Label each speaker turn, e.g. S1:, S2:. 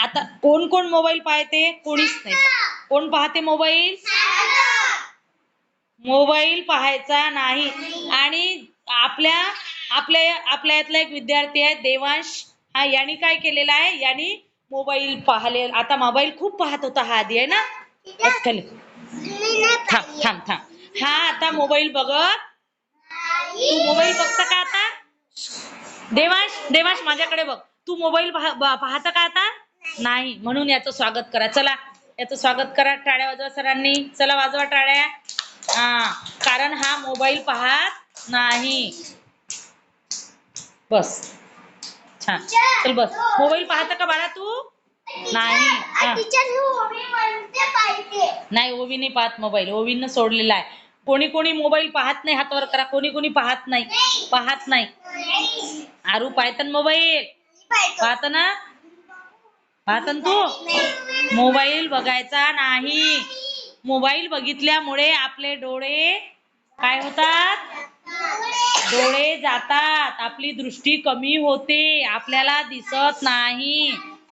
S1: आता कोण कोण मोबाईल पाहते? कोणीच नाही. कोण पाहते मोबाईल? मोबाईल पाहायचा नाही. आणि आपल्या आपल्या आपल्या यातला एक विद्यार्थी आहे देवांश, हा यांनी काय केलेलं आहे, यांनी मोबाईल पाहिले. आता मोबाईल खूप पाहत होता हा आधी, आहे ना? थांब थांब थांब. हा आता मोबाईल बघत. तू मोबाईल बघता का आता? देवांश देवांश माझ्याकडे बघ. तू मोबाईल पाहता का आता? नाही. म्हणून याचं स्वागत करा. चला याचं स्वागत करा. टाळ्या वाजवा सरांनी. चला वाजवा टाळ्या. कारण हा मोबाईल पाहत नाही. बस छान. चल बस. मोबाईल पाहता का बाळा तू? नाही. नाही ओवी नाही पाहत मोबाईल. ओवीनं सोडलेला आहे. कोणी कोणी मोबाईल पाहत नाही हात वर करा. कोणी कोणी पाहत नाही. पाहत नाही. आरू पाहत मोबाईल पाहत ना? पाहत तू? मोबाईल बघायचा नाही. मोबाईल बघितल्यामुळे आपले डोळे काय होतात? डोळे जातात. आपली दृष्टी कमी होते. आपल्याला दिसत नाही.